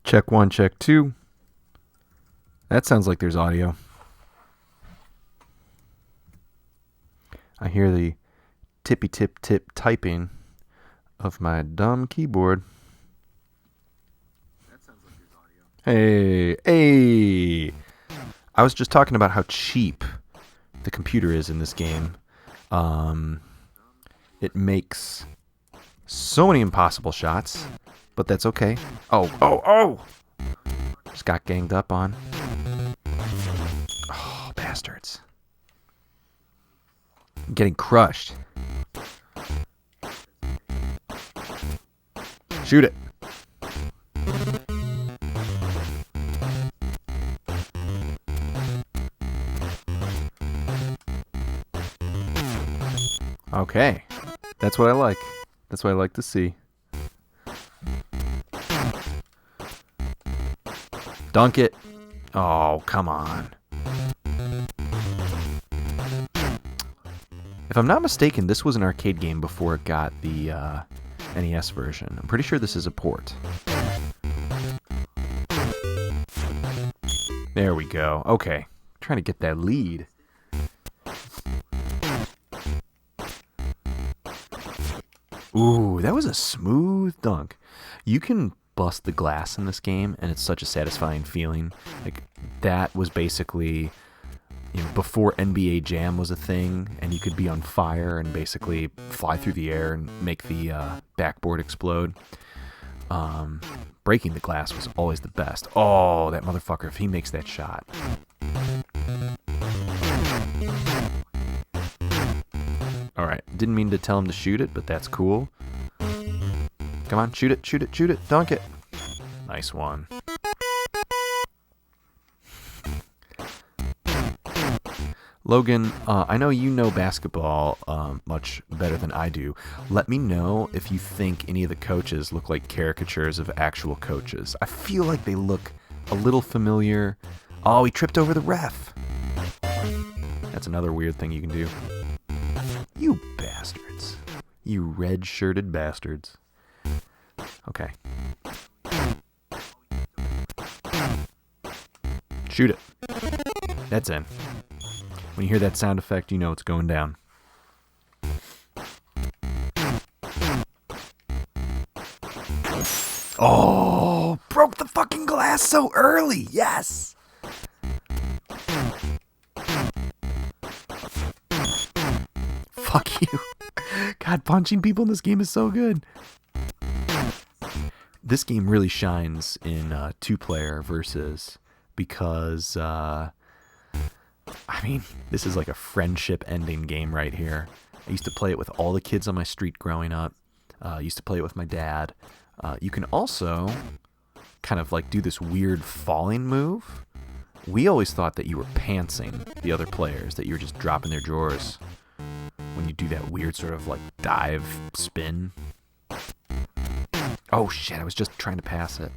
Check one, check two. That sounds like there's audio. I hear the tippy tip tip typing of my dumb keyboard. That sounds like there's audio. Hey. I was just talking about how cheap the computer is in this game. It makes so many impossible shots, but that's okay. Oh! Just got ganged up on. Oh, bastards. I'm getting crushed. Shoot it. Okay. That's what I like. That's what I like to see. Dunk it. Oh, come on. If I'm not mistaken, this was an arcade game before it got the NES version. I'm pretty sure this is a port. There we go. Okay. Trying to get that lead. Ooh, that was a smooth dunk. You can bust the glass in this game, and it's such a satisfying feeling. Like, that was basically, before NBA Jam was a thing, and you could be on fire and basically fly through the air and make the backboard explode. Breaking the glass was always the best. Oh, that motherfucker, if he makes that shot. Alright, didn't mean to tell him to shoot it, but that's cool. Come on, shoot it, dunk it. Nice one. Logan, I know you know basketball much better than I do. Let me know if you think any of the coaches look like caricatures of actual coaches. I feel like they look a little familiar. Oh, he tripped over the ref. That's another weird thing you can do. You bastards. You red-shirted bastards. Okay. Shoot it. That's in. When you hear that sound effect, you know it's going down. Oh, broke the fucking glass so early. Yes. Fuck you. God, punching people in this game is so good. This game really shines in two-player versus because, this is like a friendship-ending game right here. I used to play it with all the kids on my street growing up. I used to play it with my dad. You can also kind of like do this weird falling move. We always thought that you were pantsing the other players, that you were just dropping their drawers when you do that weird sort of like dive spin. Oh shit, I was just trying to pass it.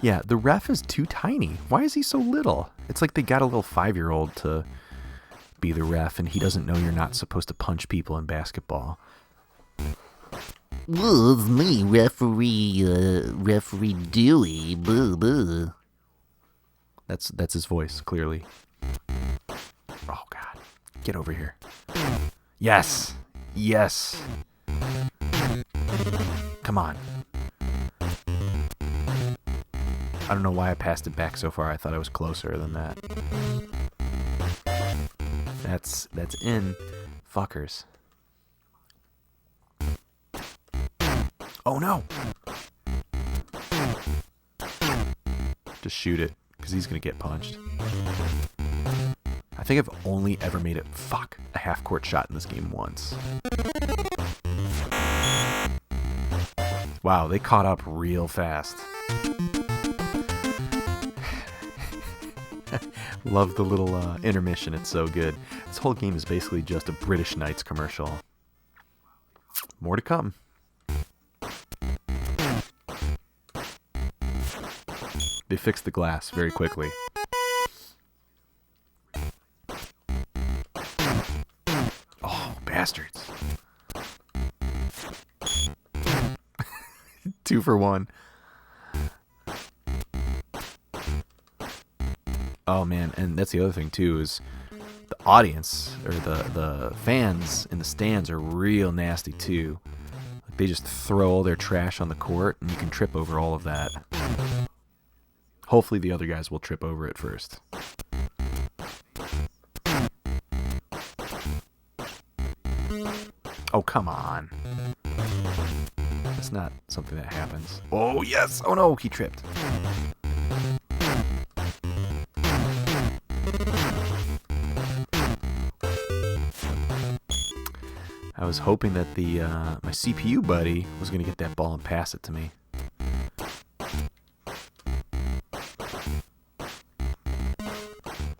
Yeah, the ref is too tiny. Why is he so little? It's like they got a little 5-year-old to be the ref, and he doesn't know you're not supposed to punch people in basketball. Well, it's me, Referee Dewey. Boo boo. That's his voice, clearly. Oh god, get over here. Yes. Come on. I don't know why I passed it back so far. I thought I was closer than that. That's in. Fuckers. Oh no! Just shoot it, because he's going to get punched. I think I've only ever made a half-court shot in this game once. Wow, they caught up real fast. Love the little intermission, it's so good. This whole game is basically just a British Knights commercial. More to come. They fixed the glass very quickly. Oh, bastards. 2 for 1. Oh man, and that's the other thing too, is the audience or the fans in the stands are real nasty too. Like, they just throw all their trash on the court, and you can trip over all of that. Hopefully the other guys will trip over it first. Oh, come on. That's not something that happens. Oh, yes! Oh no, he tripped. I was hoping that the my CPU buddy was going to get that ball and pass it to me.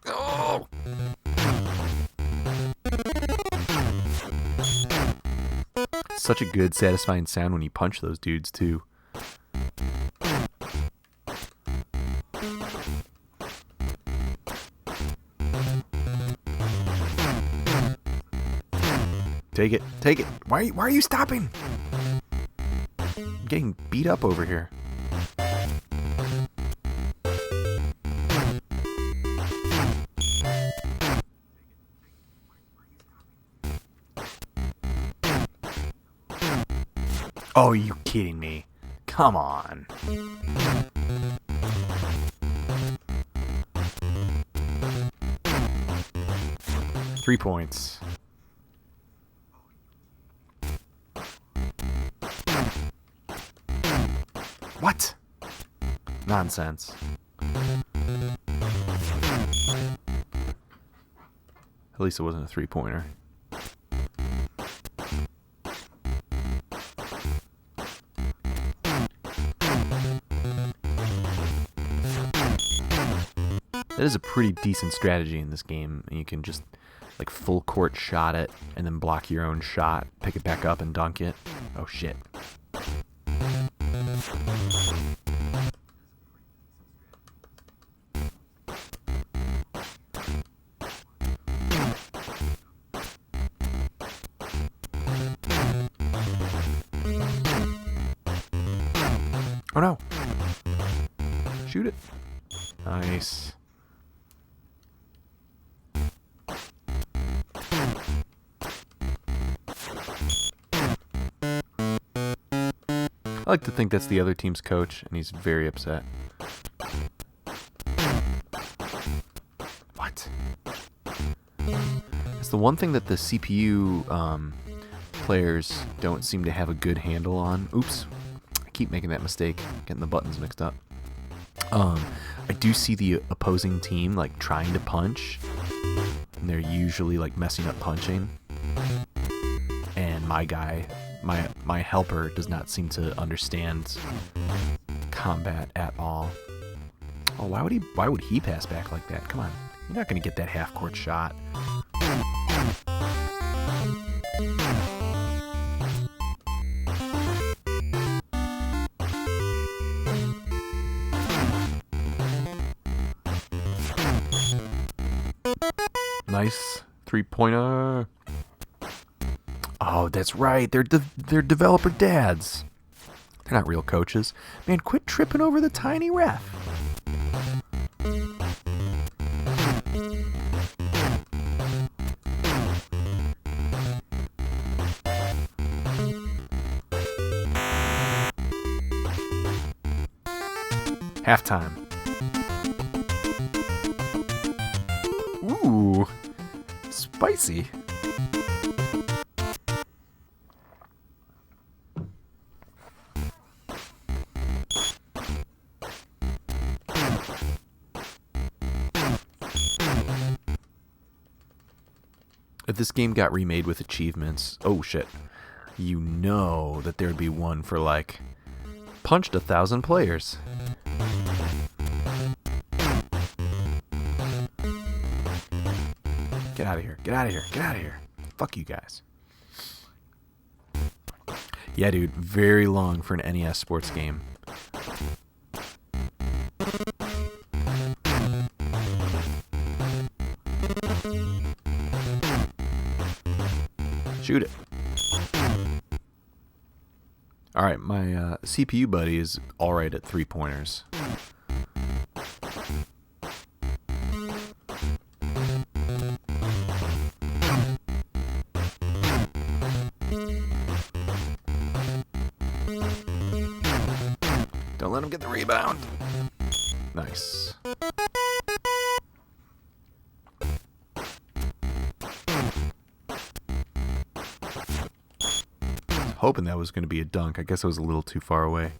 Oh! Such a good, satisfying sound when you punch those dudes, too. Take it. Take it. Why are you stopping? I'm getting beat up over here. Oh, are you kidding me? Come on. 3 points. What? Nonsense. At least it wasn't a 3-pointer. That is a pretty decent strategy in this game. You can just like full court shot it and then block your own shot, pick it back up and dunk it. Oh shit. Oh no. Shoot it. Nice. I like to think that's the other team's coach, and he's very upset. What? It's the one thing that the CPU players don't seem to have a good handle on. Oops. I keep making that mistake, getting the buttons mixed up. I do see the opposing team like trying to punch, and they're usually like messing up punching. And my guy, my helper, does not seem to understand combat at all. Oh, why would he pass back like that? Come on, you're not gonna get that half court shot. Nice 3-pointer. Oh, that's right. They're developer dads. They're not real coaches. Man, quit tripping over the tiny ref. Halftime. Ooh, spicy. If this game got remade with achievements, oh shit, you know that there'd be one for like punched 1,000 players. Get out of here. Get out of here. Get out of here. Fuck you guys. Yeah, dude. Very long for an NES sports game. Shoot it. All right, my CPU buddy is all right at 3-pointers. Don't let him get the rebound. Nice. Hoping that was going to be a dunk. I guess I was a little too far away.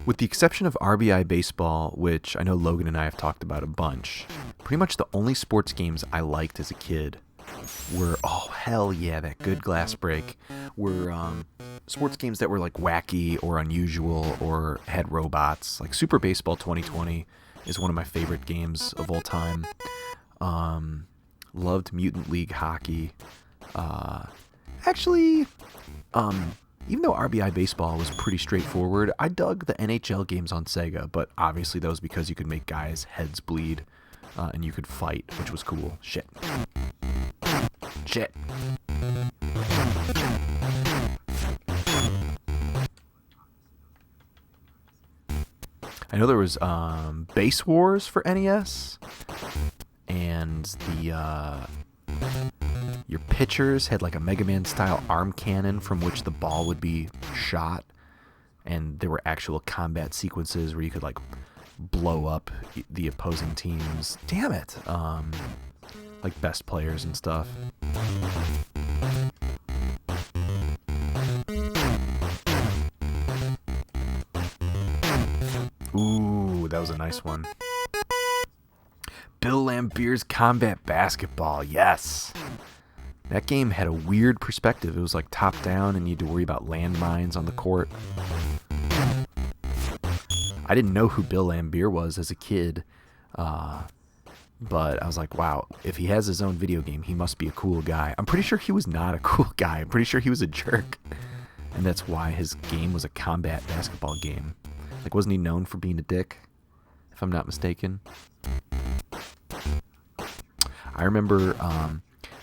With the exception of RBI Baseball, which I know Logan and I have talked about a bunch, pretty much the only sports games I liked as a kid were, oh hell yeah, that good glass break, were sports games that were like wacky or unusual or had robots. Like Super Baseball 2020 is one of my favorite games of all time. Loved Mutant League Hockey. Actually, even though RBI Baseball was pretty straightforward, I dug the NHL games on Sega, but obviously that was because you could make guys' heads bleed, and you could fight, which was cool. Shit. I know there was Base Wars for NES, and your pitchers had like a Mega Man style arm cannon from which the ball would be shot, and there were actual combat sequences where you could like blow up the opposing teams. Damn it. Like best players and stuff. Ooh, that was a nice one. Bill Laimbeer's Combat Basketball, yes. That game had a weird perspective. It was like top down and you had to worry about landmines on the court. I didn't know who Bill Laimbeer was as a kid, but I was like, wow, if he has his own video game, he must be a cool guy. I'm pretty sure he was not a cool guy. I'm pretty sure he was a jerk. And that's why his game was a combat basketball game. Like, wasn't he known for being a dick, if I'm not mistaken? I remember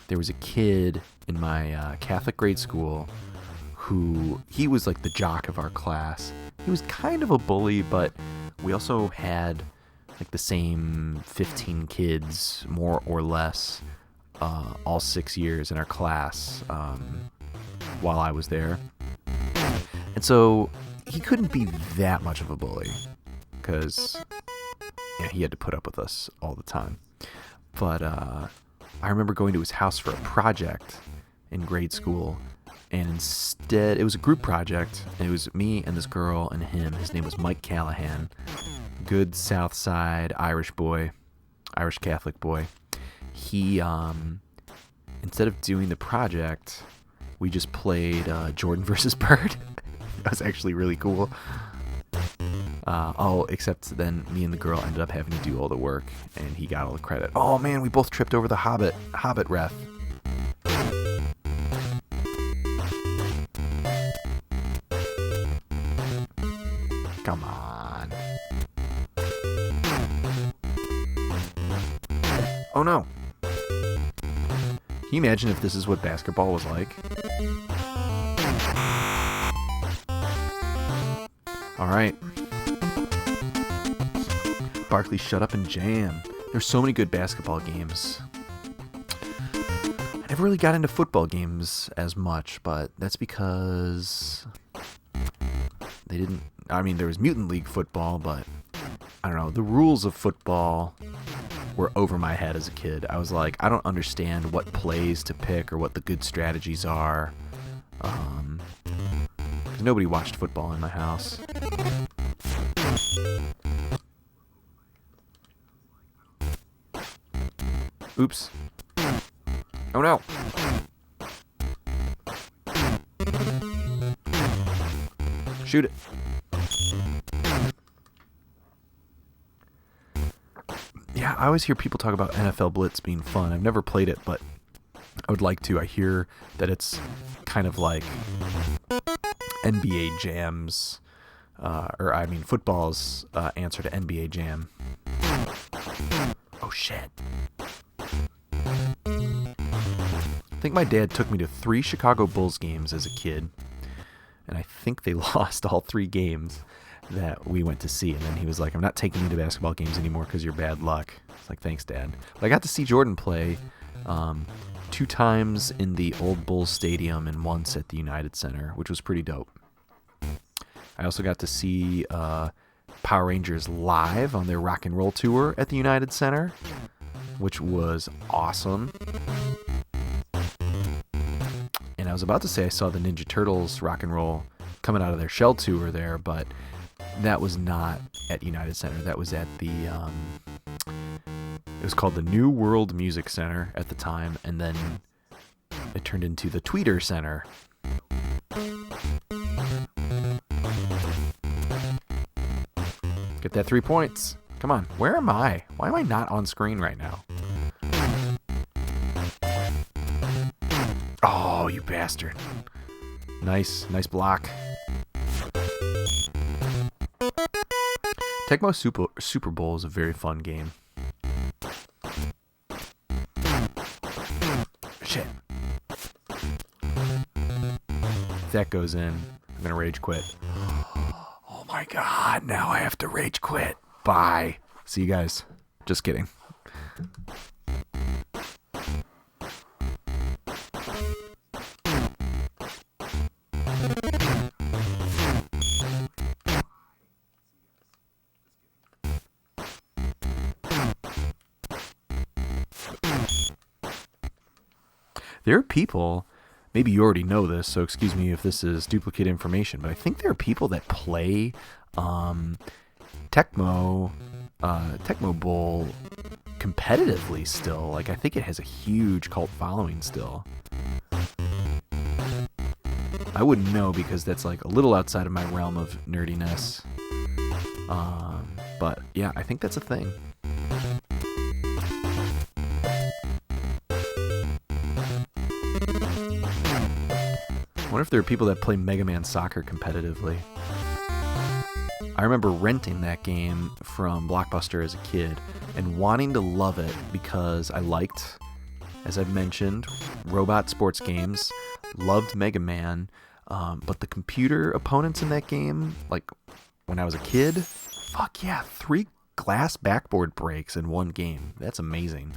there was a kid in my Catholic grade school who, he was like the jock of our class. He was kind of a bully, but we also had like the same 15 kids, more or less, all 6 years in our class while I was there. And so he couldn't be that much of a bully because he had to put up with us all the time. But I remember going to his house for a project in grade school, and instead it was a group project, and it was me and this girl and him. His name was Mike Callahan. Good South Side Irish boy, Irish Catholic boy. He, instead of doing the project, we just played Jordan versus Bird. That was actually really cool. Except then me and the girl ended up having to do all the work, and he got all the credit. Oh man, we both tripped over the Hobbit ref. Come on. Oh no. Can you imagine if this is what basketball was like? Alright. Barkley, shut up and jam. There's so many good basketball games. I never really got into football games as much, but that's because they didn't... I mean, there was Mutant League football, but I don't know. The rules of football were over my head as a kid. I was like, I don't understand what plays to pick or what the good strategies are. Because nobody watched football in my house. Oops. Oh no. Shoot it. Yeah, I always hear people talk about NFL Blitz being fun. I've never played it, but I would like to. I hear that it's kind of like NBA Jam's, football's answer to NBA Jam. Oh shit. think my dad took me to 3 Chicago Bulls games as a kid, and I think they lost all 3 games that we went to see. And then he was like, I'm not taking you to basketball games anymore because you're bad luck. It's like, thanks, Dad. But I got to see Jordan play 2 times in the old Bulls Stadium and once at the United Center, which was pretty dope. I also got to see Power Rangers live on their rock and roll tour at the United Center, which was awesome. And I was about to say I saw the Ninja Turtles rock and roll coming out of their Shell tour there, but that was not at United Center. That was at the it was called the New World Music Center at the time, and then it turned into the Tweeter Center. Get that 3 points. Come on. Where am I? Why am I not on screen right now? Oh, you bastard. Nice block. Tecmo Super Bowl is a very fun game. Shit. If that goes in, I'm gonna rage quit. Oh my god, now I have to rage quit. Bye. See you guys. Just kidding. There are people, maybe you already know this, so excuse me if this is duplicate information, but I think there are people that play Tecmo Bowl competitively still. Like, I think it has a huge cult following still. I wouldn't know because that's like a little outside of my realm of nerdiness. But yeah, I think that's a thing. I wonder if there are people that play Mega Man Soccer competitively. I remember renting that game from Blockbuster as a kid and wanting to love it because I liked, as I've mentioned, robot sports games, loved Mega Man, but the computer opponents in that game, like when I was a kid, fuck yeah, 3 glass backboard breaks in one game. That's amazing.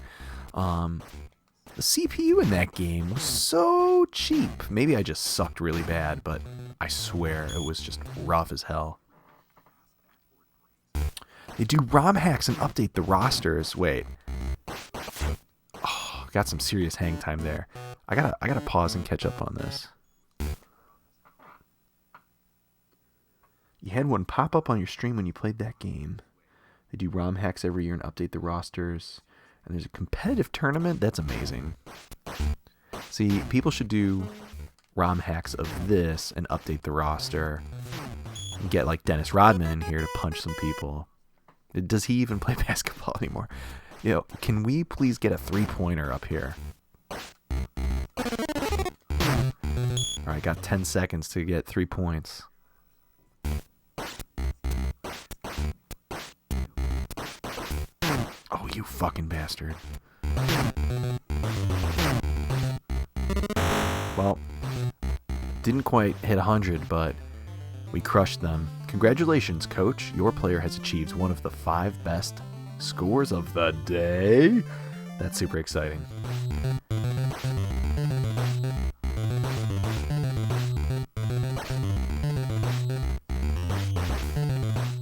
The CPU in that game was so cheap. Maybe I just sucked really bad, but I swear it was just rough as hell. They do ROM hacks and update the rosters. Wait. Oh, got some serious hang time there. I gotta pause and catch up on this. You had one pop up on your stream when you played that game. They do ROM hacks every year and update the rosters. And there's a competitive tournament? That's amazing. See, people should do ROM hacks of this and update the roster. And get like Dennis Rodman in here to punch some people. Does he even play basketball anymore? You know, can we please get a 3-pointer up here? Alright, got 10 seconds to get 3 points. Oh, you fucking bastard. Well, didn't quite hit 100, but we crushed them. Congratulations, coach. Your player has achieved one of the 5 best scores of the day. That's super exciting.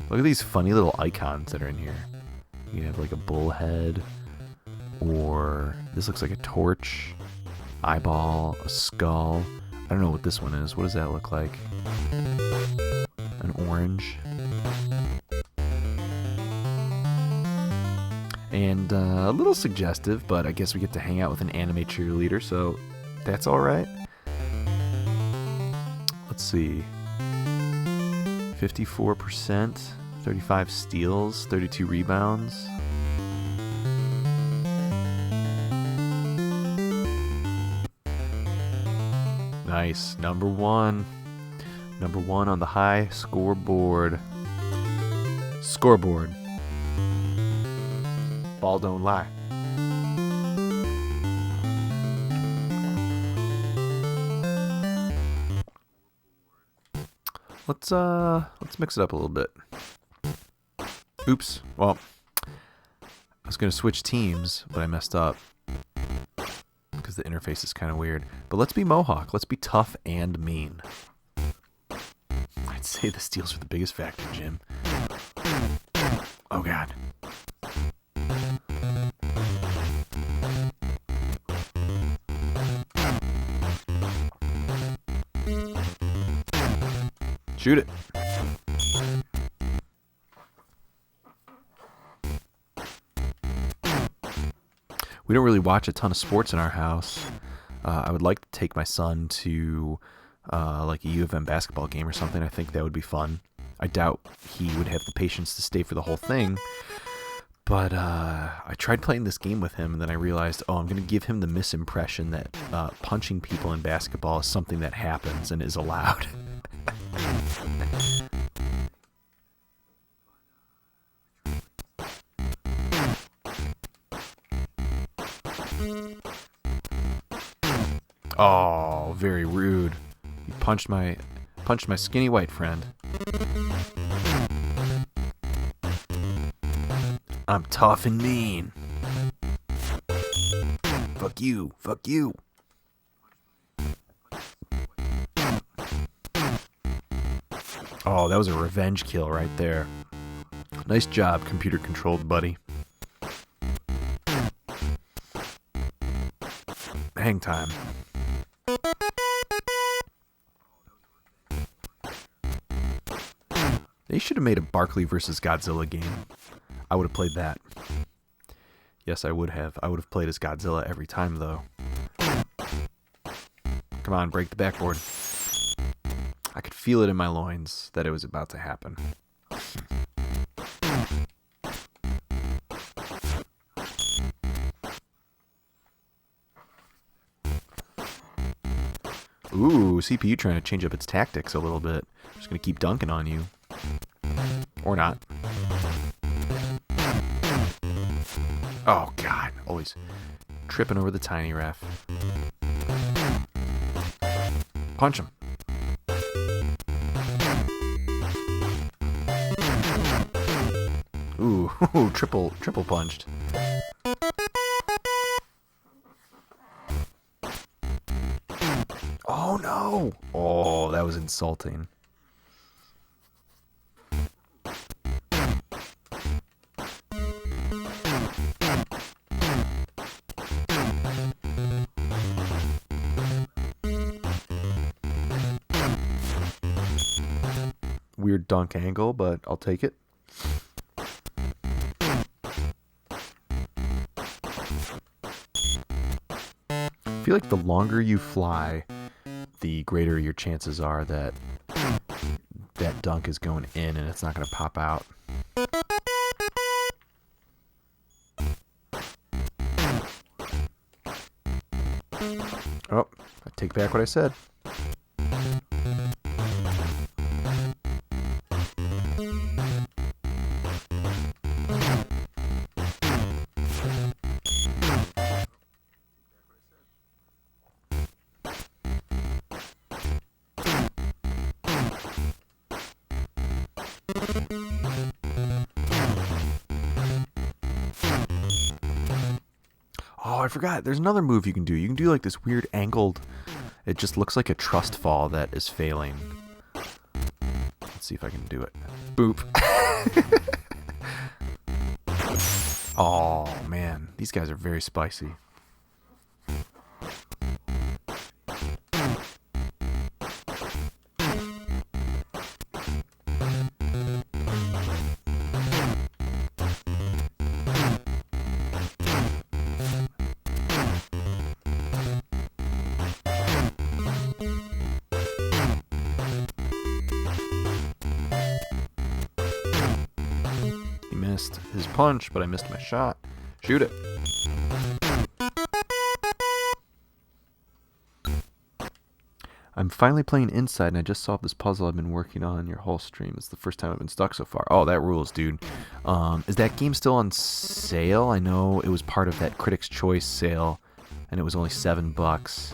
Look at these funny little icons that are in here. You have like a bullhead, or this looks like a torch, eyeball, a skull. I don't know what this one is. What does that look like? An orange. And a little suggestive, but I guess we get to hang out with an anime cheerleader, so that's alright. Let's see. 54%. 35 steals, 32 rebounds. Nice. Number one. Number 1 on the high scoreboard. Scoreboard. Ball don't lie. Let's mix it up a little bit. Oops. Well, I was gonna switch teams, but I messed up because the interface is kind of weird. But let's be Mohawk. Let's be tough and mean. I'd say the steals are the biggest factor, Jim. Oh God. Shoot it. We don't really watch a ton of sports in our house. I would like to take my son to like a U of M basketball game or something. I think that would be fun. I doubt he would have the patience to stay for the whole thing. But I tried playing this game with him, and then I realized, I'm going to give him the misimpression that punching people in basketball is something that happens and is allowed. Oh, very rude. You punched my skinny white friend. I'm tough and mean. Fuck you. Fuck you. Oh, that was a revenge kill right there. Nice job, computer-controlled buddy. Hang time. They should have made a Barkley versus Godzilla game. I would have played that. Yes, I would have. I would have played as Godzilla every time, though. Come on, break the backboard. I could feel it in my loins that it was about to happen. Ooh, CPU trying to change up its tactics a little bit. Just gonna keep dunking on you. Or not. Oh, God. Always tripping over the tiny ref. Punch him. Ooh, triple punched. Oh, no. Oh, that was insulting. Weird dunk angle, but I'll take it. I feel like the longer you fly, the greater your chances are that that dunk is going in and it's not going to pop out. Oh, I take back what I said. Oh, I forgot. There's another move you can do. You can do like this weird angled... It just looks like a trust fall that is failing. Let's see if I can do it. Boop. Oh, man. These guys are very spicy. He missed his punch, but I missed my shot. Shoot it. I'm finally playing Inside, and I just solved this puzzle I've been working on your whole stream. It's the first time I've been stuck so far. Oh, that rules, dude. Is that game still on sale? I know it was part of that Critics' Choice sale, and it was only $7.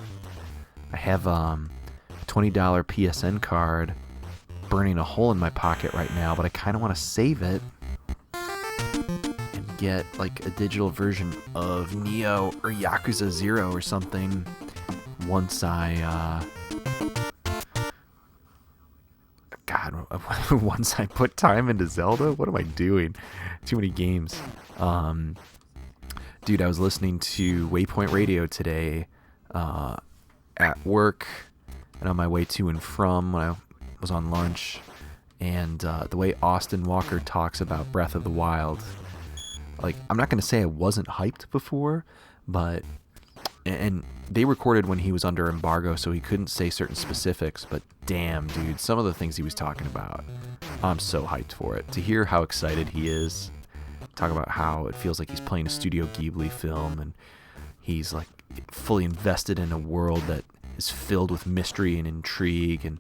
I have a $20 PSN card burning a hole in my pocket right now, but I kind of want to save it and get like a digital version of Neo or Yakuza 0 or something once once I put time into Zelda. What am I doing? Too many games. Dude, I was listening to Waypoint Radio today at work and on my way to and from when I was on lunch, and the way Austin Walker talks about Breath of the Wild, like, I'm not going to say I wasn't hyped before, but and they recorded when he was under embargo, so he couldn't say certain specifics, but damn, dude, some of the things he was talking about, I'm so hyped for it. To hear how excited he is, talk about how it feels like he's playing a Studio Ghibli film, and he's like fully invested in a world that is filled with mystery and intrigue, and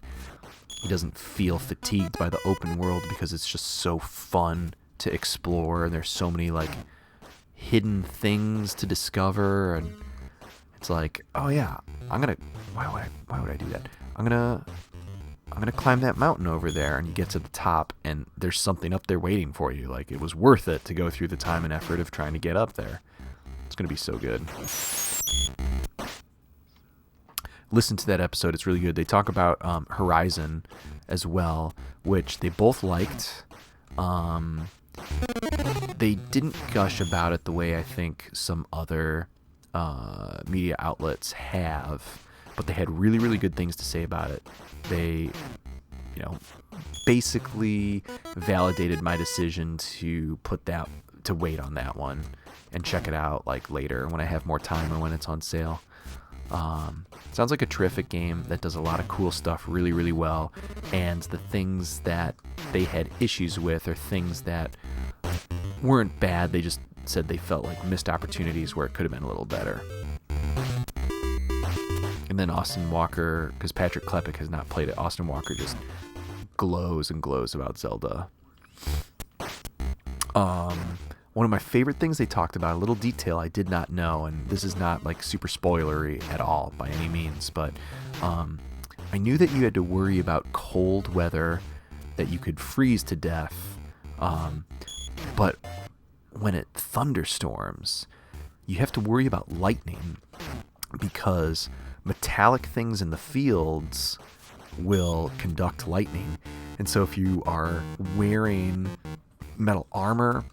he doesn't feel fatigued by the open world because it's just so fun to explore, and there's so many like hidden things to discover, and it's like, oh yeah, why would I do that? I'm gonna climb that mountain over there, and you get to the top and there's something up there waiting for you. Like, it was worth it to go through the time and effort of trying to get up there. It's gonna be so good. Listen to that episode, it's really good. They talk about Horizon as well, which they both liked. They didn't gush about it the way I think some other media outlets have, but they had really, really good things to say about it. They, basically validated my decision to wait on that one and check it out like later when I have more time or when it's on sale. Sounds like a terrific game that does a lot of cool stuff really, really well, and the things that they had issues with are things that weren't bad. They just said they felt like missed opportunities where it could have been a little better. And then Austin Walker, because Patrick Klepek has not played it, Austin Walker just glows and glows about Zelda. One of my favorite things they talked about, a little detail I did not know, and this is not like super spoilery at all by any means, but I knew that you had to worry about cold weather, that you could freeze to death, but when it thunderstorms, you have to worry about lightning, because metallic things in the fields will conduct lightning. And so if you are wearing metal armor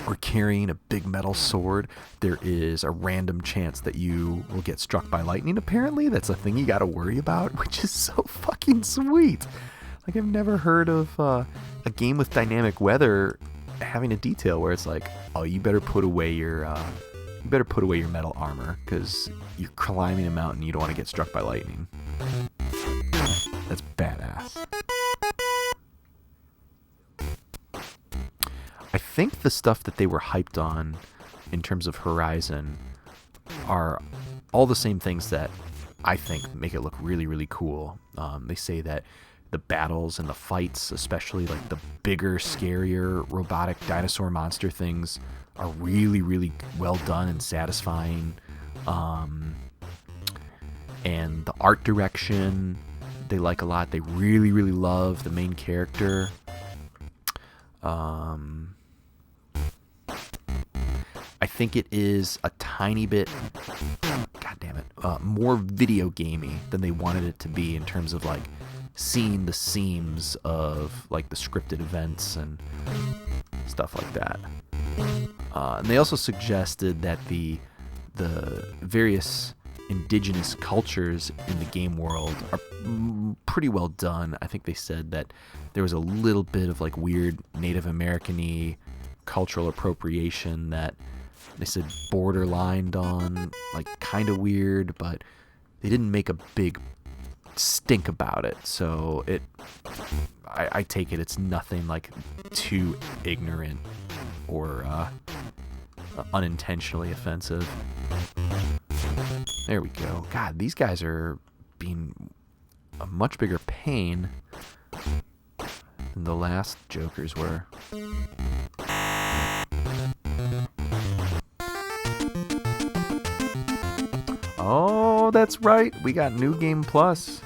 or carrying a big metal sword, there is a random chance that you will get struck by lightning. Apparently that's a thing you gotta worry about, which is so fucking sweet. Like, I've never heard of a game with dynamic weather having a detail where it's like, oh, you better put away your metal armor because you're climbing a mountain, you don't want to get struck by lightning. That's badass. I think the stuff that they were hyped on in terms of Horizon are all the same things that I think make it look really, really cool. They say that the battles and the fights, especially like the bigger, scarier robotic dinosaur monster things, are really, really well done and satisfying. And the art direction they like a lot. They really, really love the main character. I think it is a tiny bit, more video gamey than they wanted it to be in terms of like seeing the seams of like the scripted events and stuff like that. And they also suggested that the various indigenous cultures in the game world are pretty well done. I think they said that there was a little bit of like weird Native American-y cultural appropriation that they said borderlined on like kind of weird, but they didn't make a big stink about it. So I take it it's nothing like too ignorant or unintentionally offensive. There we go. God, these guys are being a much bigger pain than the last Jokers were. Oh, that's right. We got New Game Plus.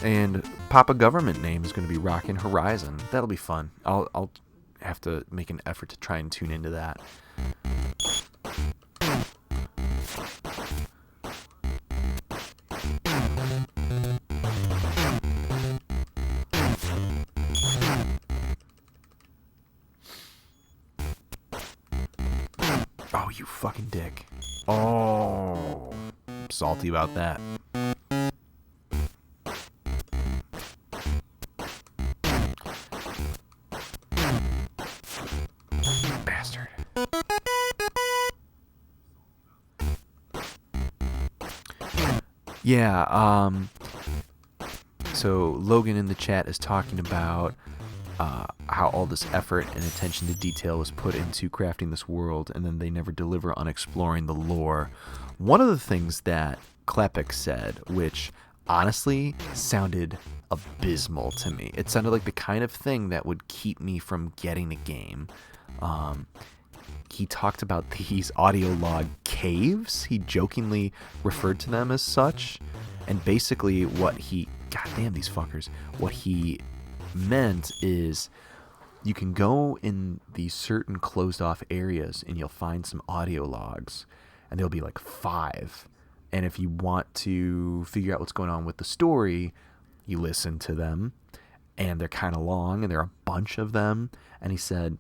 And Papa Government name is going to be Rockin' Horizon. That'll be fun. I'll have to make an effort to try and tune into that. Oh, you fucking dick. Oh, I'm salty about that. Bastard. Yeah, so Logan in the chat is talking about how all this effort and attention to detail was put into crafting this world, and then they never deliver on exploring the lore. One of the things that Klepek said, which honestly sounded abysmal to me, it sounded like the kind of thing that would keep me from getting a game. He talked about these audio log caves. He jokingly referred to them as such, and basically what he, goddamn these fuckers, what he meant is you can go in these certain closed off areas and you'll find some audio logs, and there'll be like 5, and if you want to figure out what's going on with the story, you listen to them, and they're kind of long, and there are a bunch of them. And he said,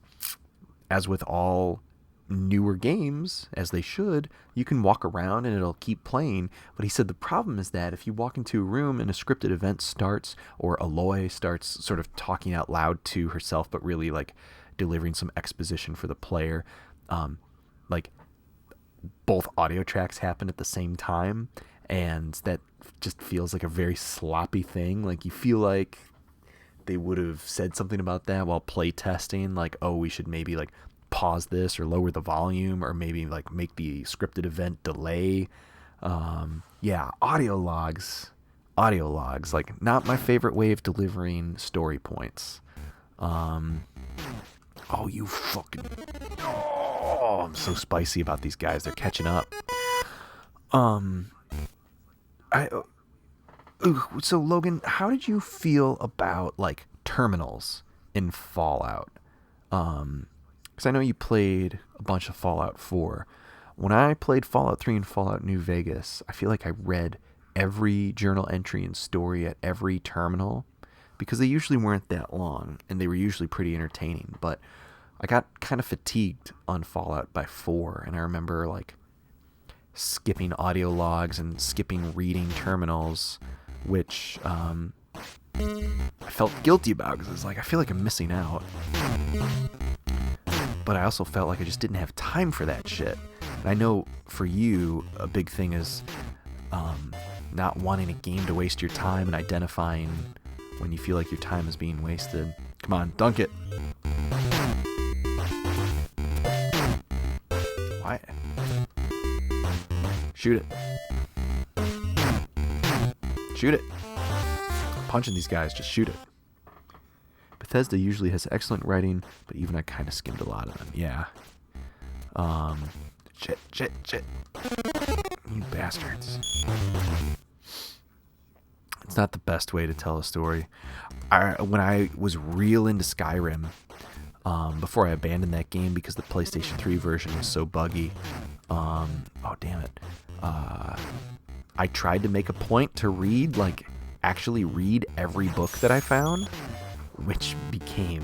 as with all newer games, as they should, you can walk around and it'll keep playing. But he said the problem is that if you walk into a room and a scripted event starts, or Aloy starts sort of talking out loud to herself, but really like delivering some exposition for the player, like both audio tracks happen at the same time, and that just feels like a very sloppy thing. Like you feel like they would have said something about that while play testing, like, oh, we should maybe like pause this or lower the volume, or maybe like make the scripted event delay. Yeah, audio logs, like not my favorite way of delivering story points. Oh, you fucking, oh, I'm so spicy about these guys. They're catching up. So Logan, how did you feel about like terminals in Fallout? Because I know you played a bunch of Fallout 4. When I played Fallout 3 and Fallout New Vegas, I feel like I read every journal entry and story at every terminal, because they usually weren't that long, and they were usually pretty entertaining. But I got kind of fatigued on Fallout by 4, and I remember like skipping audio logs and skipping reading terminals, which I felt guilty about, because it's like I feel like I'm missing out. But I also felt like I just didn't have time for that shit. And I know for you, a big thing is not wanting a game to waste your time and identifying when you feel like your time is being wasted. Come on, dunk it. Why? Shoot it. Shoot it. I'm punching these guys, just shoot it. Bethesda usually has excellent writing, but even I kind of skimmed a lot of them. Yeah. Shit. You bastards. It's not the best way to tell a story. When I was real into Skyrim, before I abandoned that game because the PlayStation 3 version was so buggy, oh damn it, I tried to make a point to actually read every book that I found, which became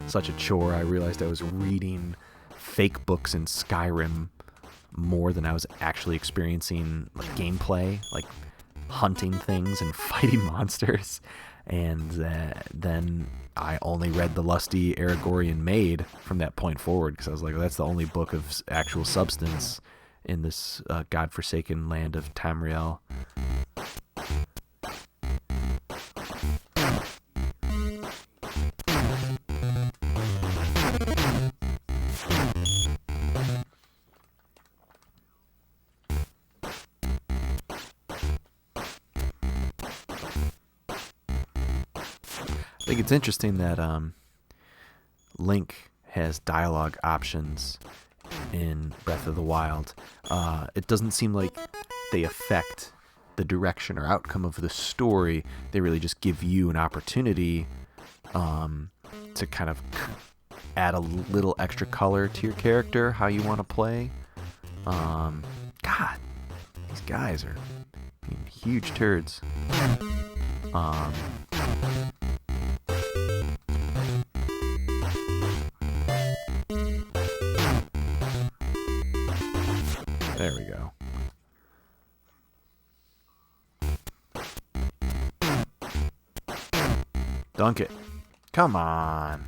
such a chore. I realized I was reading fake books in Skyrim more than I was actually experiencing gameplay, like hunting things and fighting monsters. And then I only read the lusty Aragorn Maid from that point forward, because I was like, well, that's the only book of actual substance in this godforsaken land of Tamriel. I think it's interesting that Link has dialogue options in Breath of the Wild. It doesn't seem like they affect the direction or outcome of the story. They really just give you an opportunity to kind of add a little extra color to your character, how you want to play. God, these guys are being huge turds. There we go. Dunk it. Come on.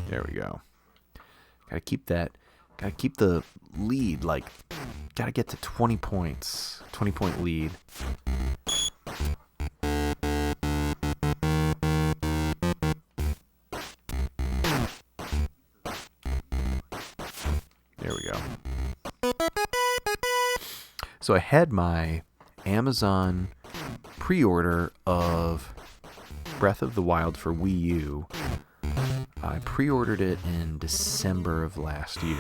There we go. Gotta keep the lead, like, gotta get to 20 points. 20-point lead. There we go. So I had my Amazon pre-order of Breath of the Wild for Wii U. I pre-ordered it in December of last year.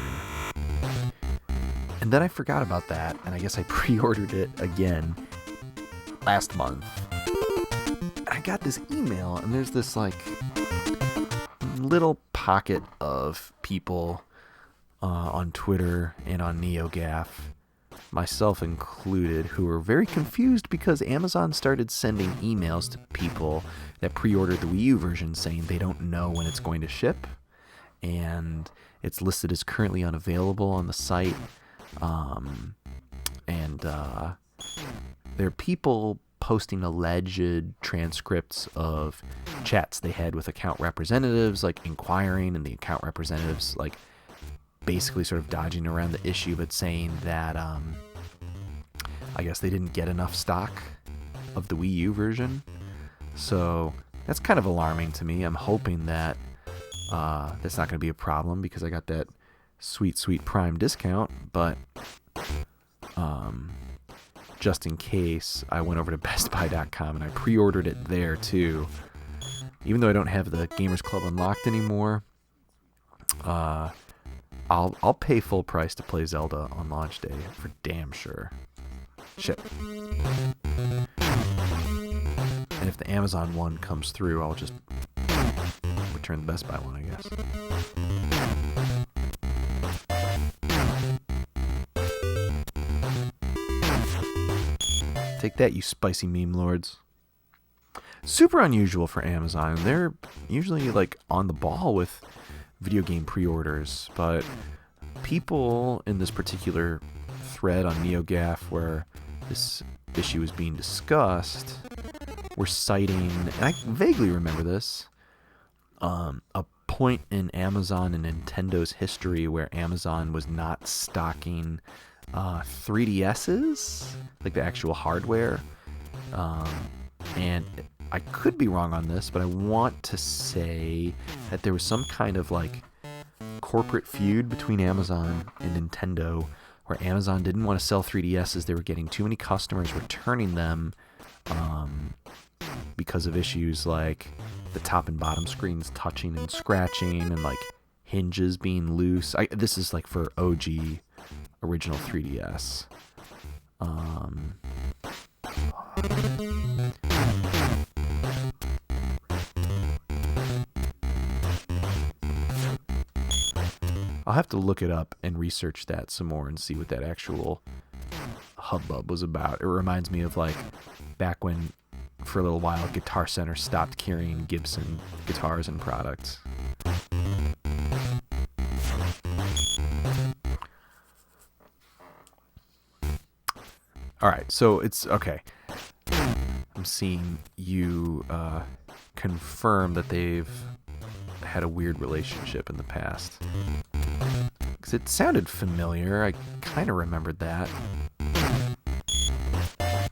And then I forgot about that, and I guess I pre-ordered it again last month. I got this email, and there's this, like, little pocket of people on Twitter and on NeoGAF, myself included, who were very confused because Amazon started sending emails to people that pre-ordered the Wii U version saying they don't know when it's going to ship, and it's listed as currently unavailable on the site. There are people posting alleged transcripts of chats they had with account representatives, like inquiring, and the account representatives, like, basically sort of dodging around the issue, but saying that I guess they didn't get enough stock of the Wii U version. So that's kind of alarming to me. I'm hoping that that's not going to be a problem because I got that sweet Prime discount, but just in case, I went over to bestbuy.com and I pre-ordered it there too. Even though I don't have the Gamers Club unlocked anymore, I'll pay full price to play Zelda on launch day for damn sure. Shit. And if the Amazon one comes through, I'll just return the Best Buy one, I guess. Take that, you spicy meme lords. Super unusual for Amazon. They're usually, like, on the ball with video game pre-orders, but people in this particular thread on NeoGAF where this issue is being discussed were citing, and I vaguely remember this, a point in Amazon and Nintendo's history where Amazon was not stocking 3DSs, like the actual hardware, and I could be wrong on this, but I want to say that there was some kind of, like, corporate feud between Amazon and Nintendo where Amazon didn't want to sell 3DSs. They were getting too many customers returning them because of issues like the top and bottom screens touching and scratching and, like, hinges being loose. This is, like, for OG original 3DS. I'll have to look it up and research that some more and see what that actual hubbub was about. It reminds me of, like, back when, for a little while, Guitar Center stopped carrying Gibson guitars and products. Alright, so it's okay. I'm seeing you confirm that they've had a weird relationship in the past. Because it sounded familiar. I kind of remembered that. I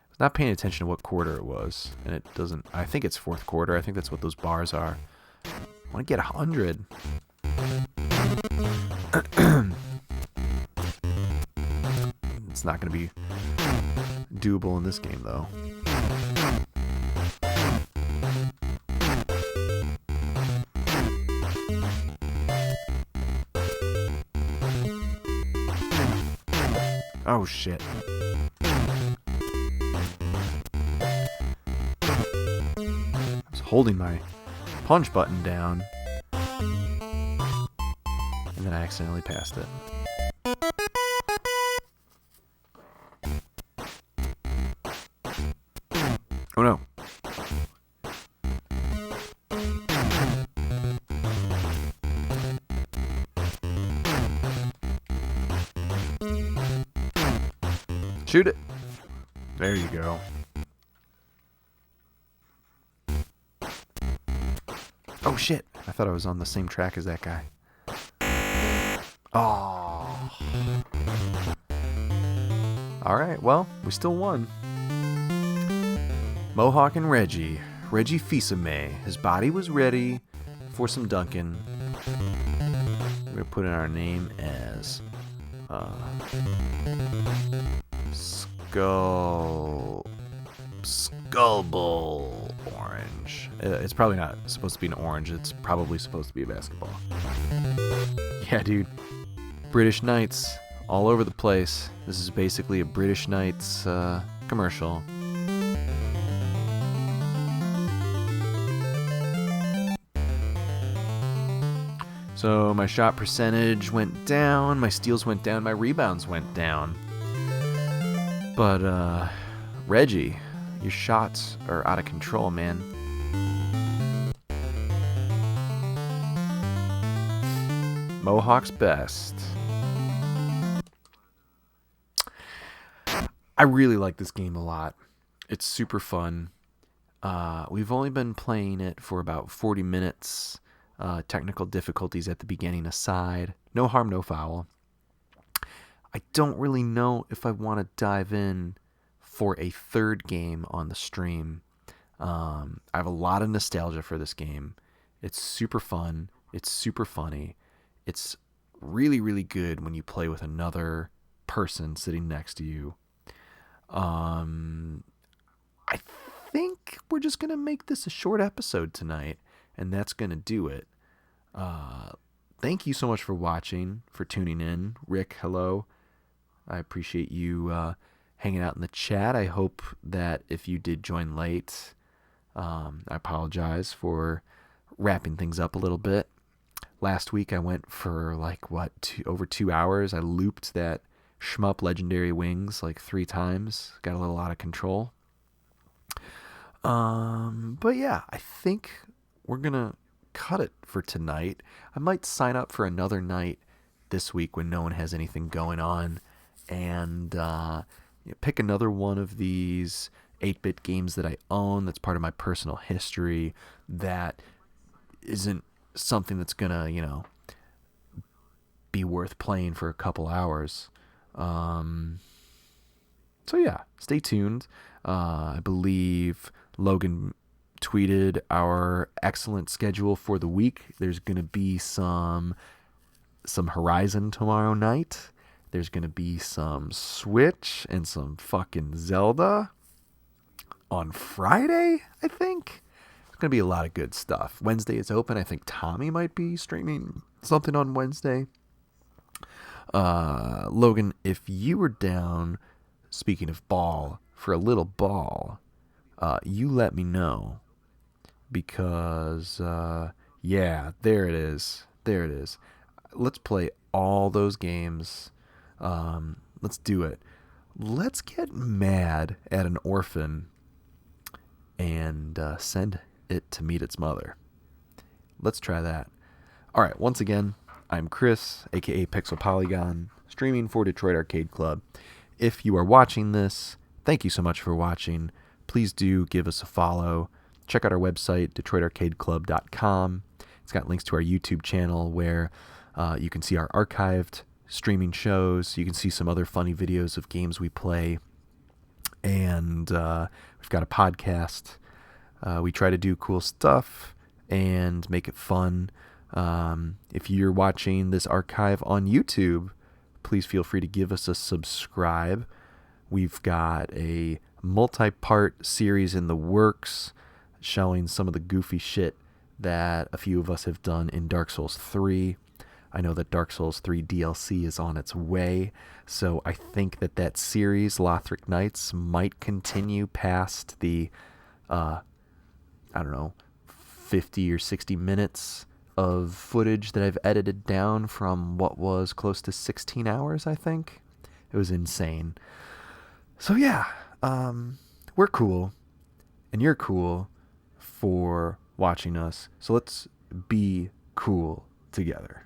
was not paying attention to what quarter it was, and it doesn't. I think it's fourth quarter. I think that's what those bars are. I want to get 100. It's not going to be doable in this game, though. Oh, shit. I was holding my punch button down, and then I accidentally passed it. Oh, no. Shoot it. There you go. Oh shit. I thought I was on the same track as that guy. Oh. Alright, well, we still won. Mohawk and Reggie. Reggie Fils-Aimé. His body was ready for some dunking. We're going to put in our name as Skull Bowl Orange. It's probably not supposed to be an orange. It's probably supposed to be a basketball. Yeah, dude. British Knights all over the place. This is basically a British Knights commercial. So my shot percentage went down, my steals went down, my rebounds went down. But, Reggie, your shots are out of control, man. Mohawk's best. I really like this game a lot. It's super fun. We've only been playing it for about 40 minutes. Technical difficulties at the beginning aside. No harm, no foul. I don't really know if I want to dive in for a third game on the stream. I have a lot of nostalgia for this game. It's super fun. It's super funny. It's really, really good when you play with another person sitting next to you. I think we're just going to make this a short episode tonight, and that's going to do it. Thank you so much for watching, for tuning in. Rick, hello. I appreciate you hanging out in the chat. I hope that if you did join late, I apologize for wrapping things up a little bit. Last week I went for over 2 hours. I looped that shmup Legendary Wings like 3 times. Got a little out of control. But yeah, I think we're gonna cut it for tonight. I might sign up for another night this week when no one has anything going on, and pick another one of these 8-bit games that I own that's part of my personal history that isn't something that's gonna, be worth playing for a couple hours. So yeah, stay tuned. I believe Logan tweeted our excellent schedule for the week. There's going to be some Horizon tomorrow night. There's going to be some Switch and some fucking Zelda on Friday, I think. It's going to be a lot of good stuff. Wednesday is open. I think Tommy might be streaming something on Wednesday. Logan, if you were down, speaking of ball, for a little ball, you let me know. Because, yeah, there it is. There it is. Let's play all those games. Let's do it. Let's get mad at an orphan and send it to meet its mother. Let's try that. All right, once again, I'm Chris, a.k.a. Pixel Polygon, streaming for Detroit Arcade Club. If you are watching this, thank you so much for watching. Please do give us a follow. Check out our website, DetroitArcadeClub.com. It's got links to our YouTube channel where you can see our archived streaming shows. You can see some other funny videos of games we play. And we've got a podcast. We try to do cool stuff and make it fun. If you're watching this archive on YouTube, please feel free to give us a subscribe. We've got a multi-part series in the works showing some of the goofy shit that a few of us have done in Dark Souls 3. I know that Dark Souls 3 DLC is on its way, so I think that series, Lothric Knights, might continue past the, I don't know, 50 or 60 minutes of footage that I've edited down from what was close to 16 hours, I think. It was insane. So yeah, we're cool, and you're cool for watching us. So let's be cool together.